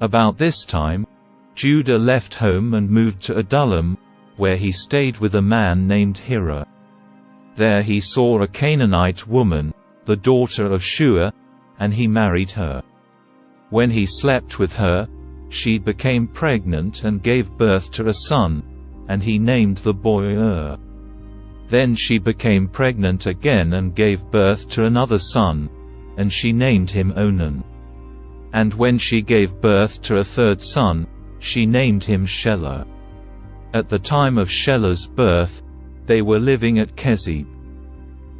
About this time, Judah left home and moved to Adullam, where he stayed with a man named Hira. There he saw a Canaanite woman, the daughter of Shua, and he married her. When he slept with her, she became pregnant and gave birth to a son, and he named the boy Then she became pregnant again and gave birth to another son, and she named him Onan. And when she gave birth to a third son, she named him Shelah. At the time of Shelah's birth, they were living at Kezib.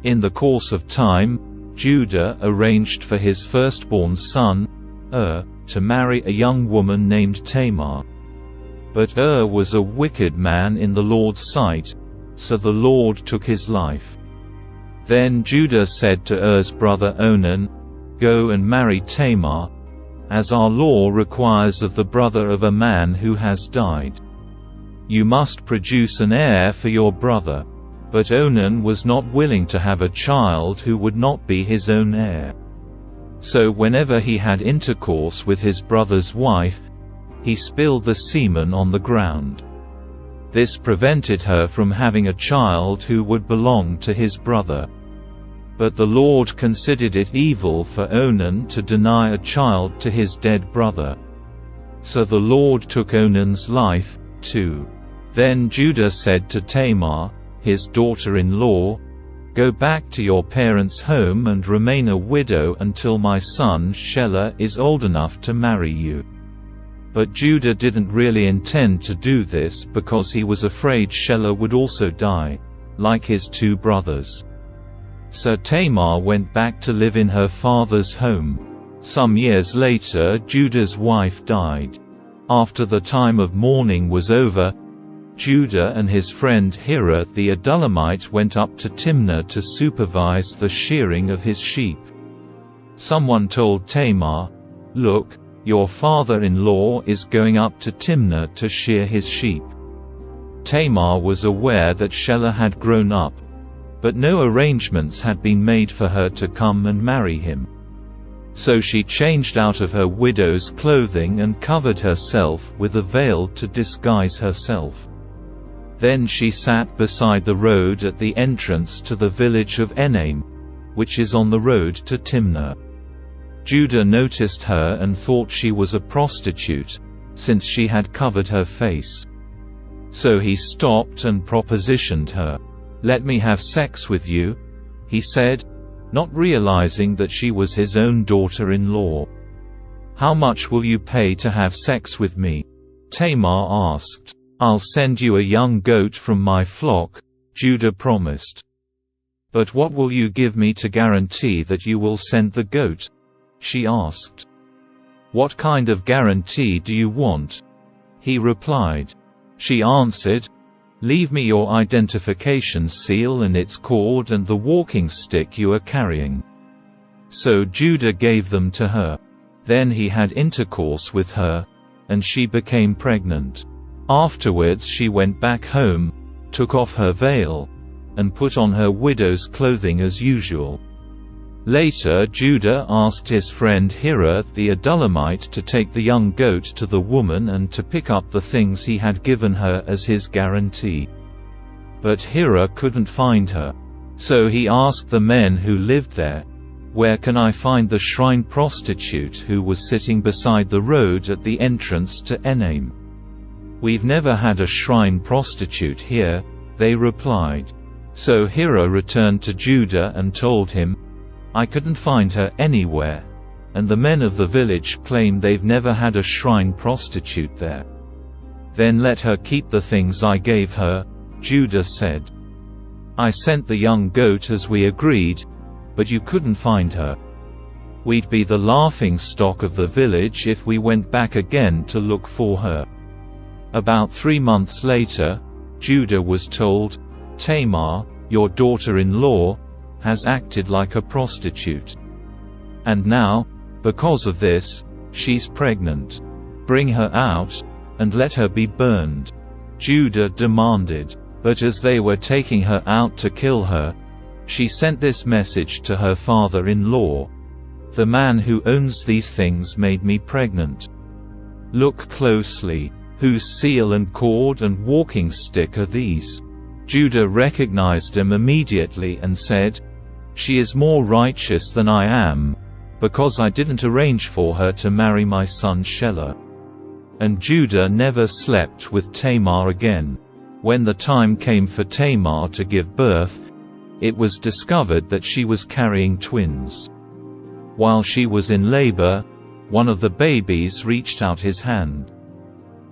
In the course of time, Judah arranged for his firstborn son, to marry a young woman named Tamar. But was a wicked man in the Lord's sight, so the Lord took his life. Then Judah said to Er's brother Onan, "Go and marry Tamar, as our law requires of the brother of a man who has died. You must produce an heir for your brother." But Onan was not willing to have a child who would not be his own heir. So whenever he had intercourse with his brother's wife, he spilled the semen on the ground. This prevented her from having a child who would belong to his brother. But the Lord considered it evil for Onan to deny a child to his dead brother. So the Lord took Onan's life, too. Then Judah said to Tamar, his daughter-in-law, "Go back to your parents' home and remain a widow until my son Shelah is old enough to marry you." But Judah didn't really intend to do this because he was afraid Shelah would also die, like his two brothers. So Tamar went back to live in her father's home. Some years later, Judah's wife died. After the time of mourning was over, Judah and his friend Hira the Adullamite went up to Timnah to supervise the shearing of his sheep. Someone told Tamar, "Look, your father-in-law is going up to Timnah to shear his sheep." Tamar was aware that Shelah had grown up, but no arrangements had been made for her to come and marry him. So she changed out of her widow's clothing and covered herself with a veil to disguise herself. Then she sat beside the road at the entrance to the village of Enaim, which is on the road to Timnah. Judah noticed her and thought she was a prostitute, since she had covered her face. So he stopped and propositioned her. "Let me have sex with you," he said, not realizing that she was his own daughter-in-law. "How much will you pay to have sex with me?" Tamar asked. "I'll send you a young goat from my flock," Judah promised. "But what will you give me to guarantee that you will send the goat?" she asked. "What kind of guarantee do you want?" he replied. She answered, "Leave me your identification seal and its cord and the walking stick you are carrying." So Judah gave them to her. Then he had intercourse with her, and she became pregnant. Afterwards she went back home, took off her veil, and put on her widow's clothing as usual. Later Judah asked his friend Hira the Adullamite to take the young goat to the woman and to pick up the things he had given her as his guarantee. But Hira couldn't find her. So he asked the men who lived there, "Where can I find the shrine prostitute who was sitting beside the road at the entrance to Enaim?" "We've never had a shrine prostitute here," they replied. So Hira returned to Judah and told him, "I couldn't find her anywhere, and the men of the village claim they've never had a shrine prostitute there." "Then let her keep the things I gave her," Judah said. "I sent the young goat as we agreed, but you couldn't find her. We'd be the laughing stock of the village if we went back again to look for her." About 3 months later, Judah was told, "Tamar, your daughter-in-law, has acted like a prostitute. And now, because of this, she's pregnant. Bring her out, and let her be burned," Judah demanded. But as they were taking her out to kill her, she sent this message to her father-in-law, "The man who owns these things made me pregnant. Look closely. Whose seal and cord and walking stick are these?" Judah recognized him immediately and said, "She is more righteous than I am, because I didn't arrange for her to marry my son 𝗕𝗏." And Judah never slept with Tamar again. When the time came for Tamar to give birth, it was discovered that she was carrying twins. While she was in labor, one of the babies reached out his hand.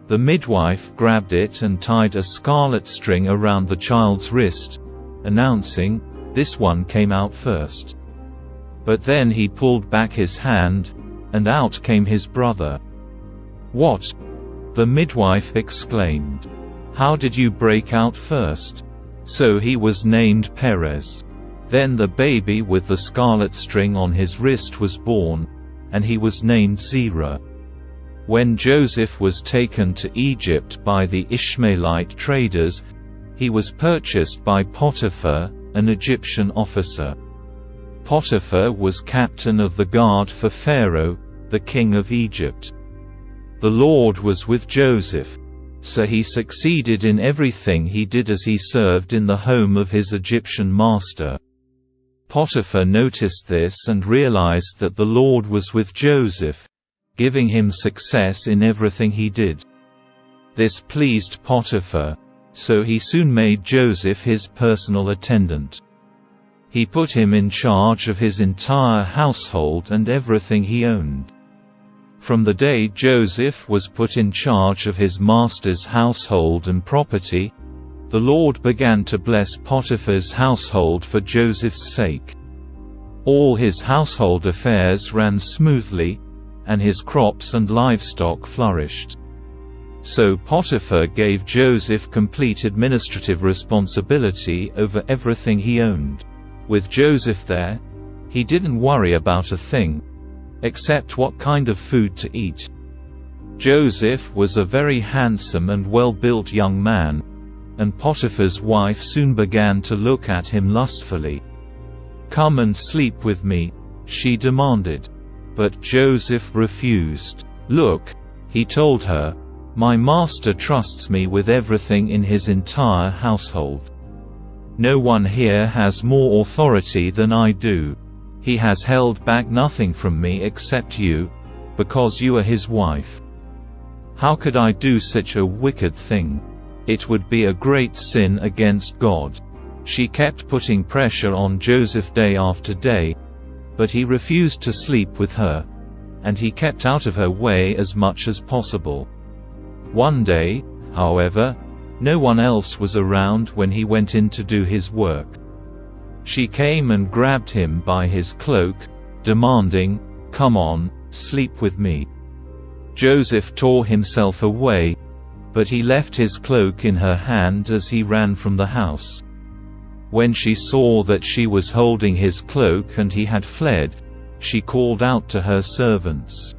The midwife grabbed it and tied a scarlet string around the child's wrist, announcing, "This one came out first." But then he pulled back his hand, and out came his brother. "What?" the midwife exclaimed. "How did you break out first?" So he was named Perez. Then the baby with the scarlet string on his wrist was born, and he was named Zerah. When Joseph was taken to Egypt by the Ishmaelite traders, he was purchased by Potiphar, an Egyptian officer. Potiphar was captain of the guard for Pharaoh, the king of Egypt. The Lord was with Joseph, so he succeeded in everything he did as he served in the home of his Egyptian master. Potiphar noticed this and realized that the Lord was with Joseph, giving him success in everything he did. This pleased Potiphar, so he soon made Joseph his personal attendant. He put him in charge of his entire household and everything he owned. From the day Joseph was put in charge of his master's household and property, the Lord began to bless Potiphar's household for Joseph's sake. All his household affairs ran smoothly, and his crops and livestock flourished. So Potiphar gave Joseph complete administrative responsibility over everything he owned. With Joseph there, he didn't worry about a thing, except what kind of food to eat. Joseph was a very handsome and well-built young man, and Potiphar's wife soon began to look at him lustfully. "Come and sleep with me," she demanded. But Joseph refused. "Look," he told her, "my master trusts me with everything in his entire household. No one here has more authority than I do. He has held back nothing from me except you, because you are his wife. How could I do such a wicked thing? It would be a great sin against God." She kept putting pressure on Joseph day after day, but he refused to sleep with her, and he kept out of her way as much as possible. One day, however, no one else was around when he went in to do his work. She came and grabbed him by his cloak, demanding, "Come on, sleep with me." Joseph tore himself away, but he left his cloak in her hand as he ran from the house. When she saw that she was holding his cloak and he had fled, she called out to her servants.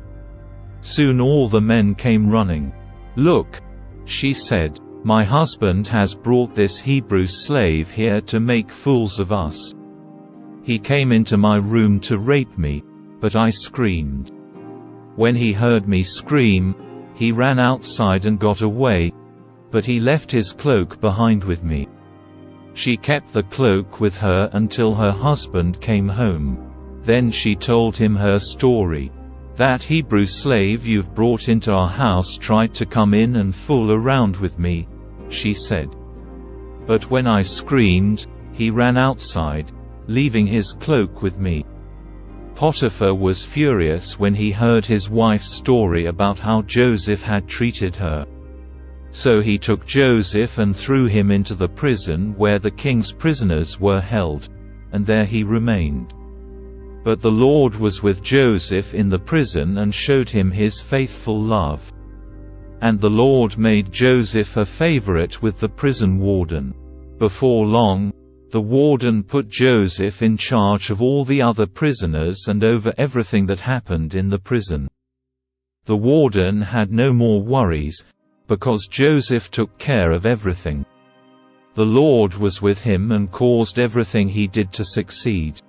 Soon all the men came running. "Look," she said, "my husband has brought this Hebrew slave here to make fools of us. He came into my room to rape me, but I screamed. When he heard me scream, he ran outside and got away, but he left his cloak behind with me." She kept the cloak with her until her husband came home. Then she told him her story. "That Hebrew slave you've brought into our house tried to come in and fool around with me," she said. "But when I screamed, he ran outside, leaving his cloak with me." Potiphar was furious when he heard his wife's story about how Joseph had treated her. So he took Joseph and threw him into the prison where the king's prisoners were held, and there he remained. But the Lord was with Joseph in the prison and showed him his faithful love. And the Lord made Joseph a favorite with the prison warden. Before long, the warden put Joseph in charge of all the other prisoners and over everything that happened in the prison. The warden had no more worries, because Joseph took care of everything. The Lord was with him and caused everything he did to succeed.